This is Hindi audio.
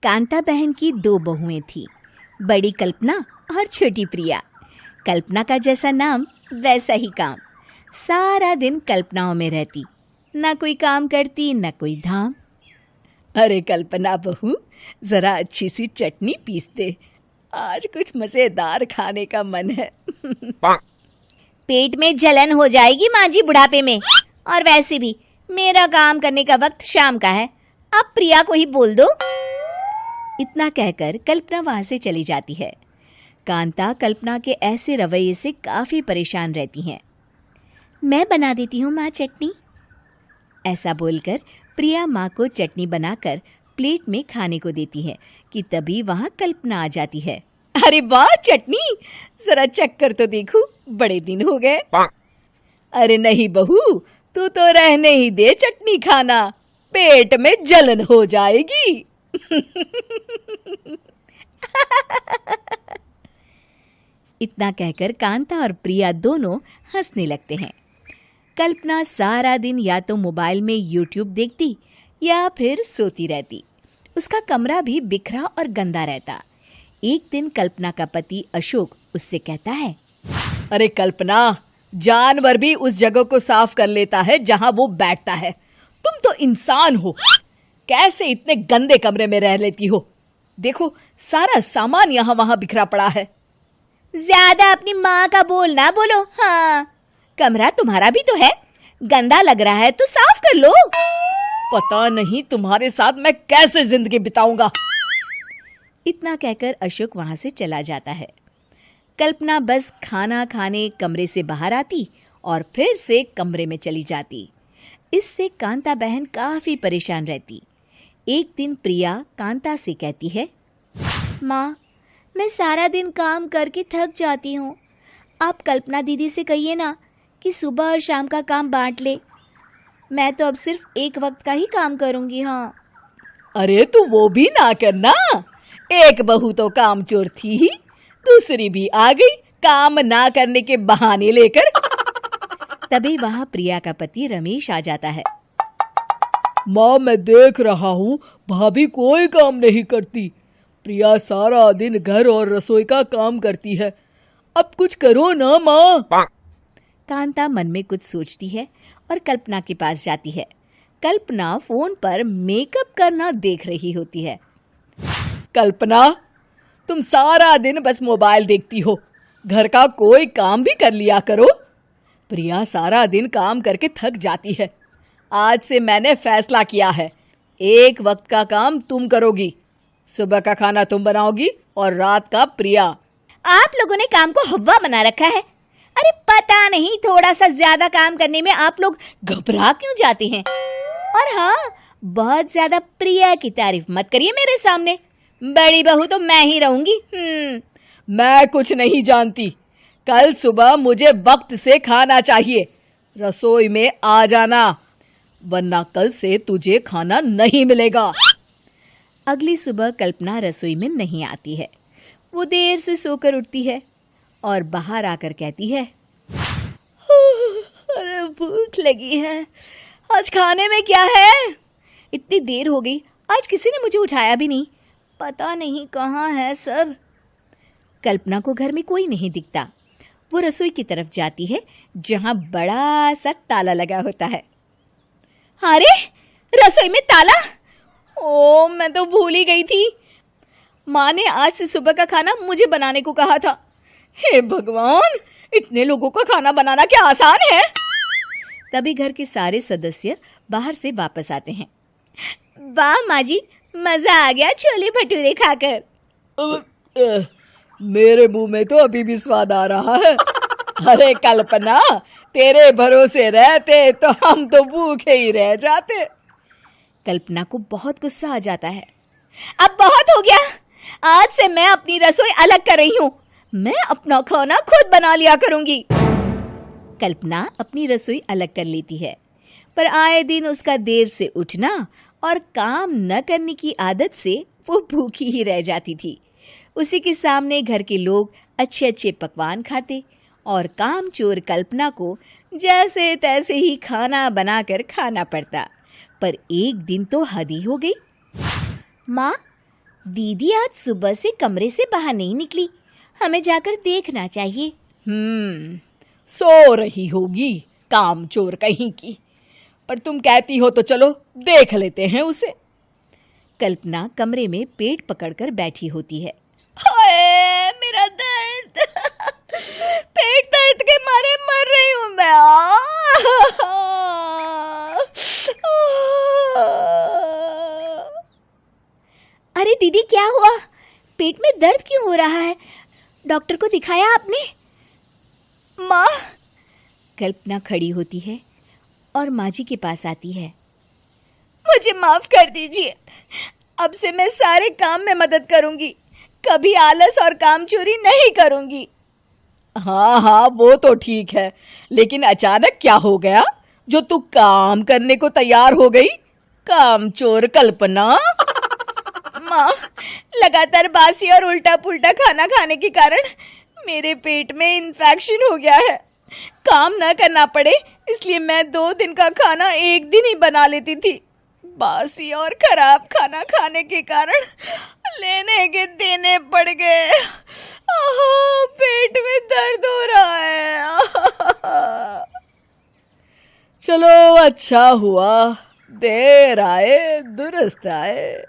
कांता बहन की दो बहुएं थीं, बड़ी कल्पना और छोटी प्रिया। कल्पना का जैसा नाम वैसा ही काम। सारा दिन कल्पनाओं में रहती, ना कोई काम करती ना कोई धाम। अरे कल्पना बहू, जरा अच्छी सी चटनी पीस दे, आज कुछ मजेदार खाने का मन है। पेट में जलन हो जाएगी माँ जी बुढ़ापे में, और वैसे भी मेरा काम करने का वक्त शाम का है, अब प्रिया को ही बोल दो। इतना कहकर कल्पना वहां से चली जाती है। कांता कल्पना के ऐसे रवैये से काफी परेशान रहती हैं। मैं बना देती हूँ माँ चटनी, ऐसा बोलकर प्रिया माँ को चटनी बनाकर प्लेट में खाने को देती है कि तभी वहां कल्पना आ जाती है। अरे वाह चटनी, जरा चक्कर तो देखूं, बड़े दिन हो गए। अरे नहीं बहू, तू तो रहने ही दे चटनी खाना, पेट में जलन हो जाएगी। इतना कहकर कांता और प्रिया दोनों हंसने लगते हैं। कल्पना सारा दिन या तो मोबाइल में यूट्यूब देखती या फिर सोती रहती। उसका कमरा भी बिखरा और गंदा रहता। एक दिन कल्पना का पति अशोक उससे कहता है, अरे कल्पना, जानवर भी उस जगह को साफ कर लेता है जहां वो बैठता है, तुम तो इंसान हो, कैसे इतने गंदे कमरे में रह लेती हो? देखो सारा सामान यहाँ वहां बिखरा पड़ा है। ज्यादा अपनी माँ का बोल ना बोलो। हाँ, कमरा तुम्हारा भी तो है, गंदा लग रहा है तो साफ कर लो। पता नहीं तुम्हारे साथ मैं कैसे जिंदगी बिताऊंगा। इतना कहकर अशोक वहां से चला जाता है। कल्पना बस खाना खाने कमरे से बाहर आती और फिर से कमरे में चली जाती। इससे कांता बहन काफी परेशान रहती। एक दिन प्रिया कांता से कहती है, माँ, मैं सारा दिन काम करके थक जाती हूँ, आप कल्पना दीदी से कहिए ना कि सुबह और शाम का काम बांट ले। मैं तो अब सिर्फ एक वक्त का ही काम करूँगी। हाँ। अरे तू वो भी ना करना, एक बहू तो कामचोर थी ही, दूसरी भी आ गई काम ना करने के बहाने लेकर। तभी वहां प्रिया का पति रमेश आ जाता है। माँ, मैं देख रहा हूँ भाभी कोई काम नहीं करती, प्रिया सारा दिन घर और रसोई का काम करती है, अब कुछ करो ना माँ। कांता मन में कुछ सोचती है और कल्पना के पास जाती है। कल्पना फोन पर मेकअप करना देख रही होती है। कल्पना, तुम सारा दिन बस मोबाइल देखती हो, घर का कोई काम भी कर लिया करो। प्रिया सारा दिन काम करके थक जाती है, आज से मैंने फैसला किया है, एक वक्त का काम तुम करोगी, सुबह का खाना तुम बनाओगी और रात का प्रिया। आप लोगों ने काम को हवा बना रखा है। अरे पता नहीं थोड़ा सा ज्यादा काम करने में आप लोग घबरा क्यों जाते हैं। और हाँ, बहुत ज्यादा प्रिया की तारीफ मत करिए मेरे सामने, बड़ी बहू तो मैं ही रहूंगी। मैं कुछ नहीं जानती, कल सुबह मुझे वक्त से खाना चाहिए, रसोई में आ जाना, वरना कल से तुझे खाना नहीं मिलेगा। अगली सुबह कल्पना रसोई में नहीं आती है। वो देर से सोकर उठती है और बाहर आकर कहती है, अरे भूख लगी है, आज खाने में क्या है? इतनी देर हो गई, आज किसी ने मुझे उठाया भी नहीं, पता नहीं कहाँ है सब। कल्पना को घर में कोई नहीं दिखता। वो रसोई की तरफ जाती है जहाँ बड़ा सा ताला लगा होता है। अरे रसोई में ताला! ओ, मैं तो भूल ही गई थी। माँ ने आज से सुबह का खाना मुझे बनाने को कहा था। हे भगवान, इतने लोगों का खाना बनाना क्या आसान है? तभी घर के सारे सदस्य बाहर से वापस आते हैं। वाह माँ जी, मजा आ गया छोले भटूरे खाकर। मेरे मुंह में तो अभी भी स्वाद आ रहा है। अरे कल्पना, तेरे भरोसे रहते तो हम तो भूखे ही रह जाते। कल्पना को बहुत गुस्सा आ जाता है। अब बहुत हो गया, आज से मैं अपनी रसोई अलग कर रही हूँ, मैं अपना खाना खुद बना लिया करूंगी। कल्पना अपनी रसोई अलग कर लेती है, पर आए दिन उसका देर से उठना और काम न करने की आदत से वो भूखी ही रह जाती थी। उसी के सामने घर के लोग अच्छे अच्छे पकवान खाते और कामचोर कल्पना को जैसे तैसे ही खाना बनाकर खाना पड़ता। पर एक दिन तो हद ही हो गई। माँ, दीदी आज सुबह से कमरे से बाहर नहीं निकली, हमें जाकर देखना चाहिए। सो रही होगी कामचोर कहीं की, पर तुम कहती हो तो चलो देख लेते हैं उसे। कल्पना कमरे में पेट पकड़कर बैठी होती है। हाय मेरा दर्द, पेट दर्द के मारे मर रही हूं मैं। अरे दीदी क्या हुआ? पेट में दर्द क्यों हो रहा है? डॉक्टर को दिखाया आपने? माँ। कल्पना खड़ी होती है और माँ जी के पास आती है। मुझे माफ कर दीजिए, अब से मैं सारे काम में मदद करूंगी, कभी आलस और काम चोरी नहीं करूंगी। हाँ हाँ वो तो ठीक है, लेकिन अचानक क्या हो गया जो तू काम करने को तैयार हो गई? कामचोर कल्पना। माँ, लगातार बासी और उल्टा पुल्टा खाना खाने के कारण मेरे पेट में इन्फेक्शन हो गया है। काम न करना पड़े इसलिए मैं 2 दिन का खाना एक दिन ही बना लेती थी। बासी और खराब खाना खाने के कारण लेने के देने पड़ गए। पेट में दर्द हो रहा है। चलो अच्छा हुआ, देर आए दुरुस्त आए।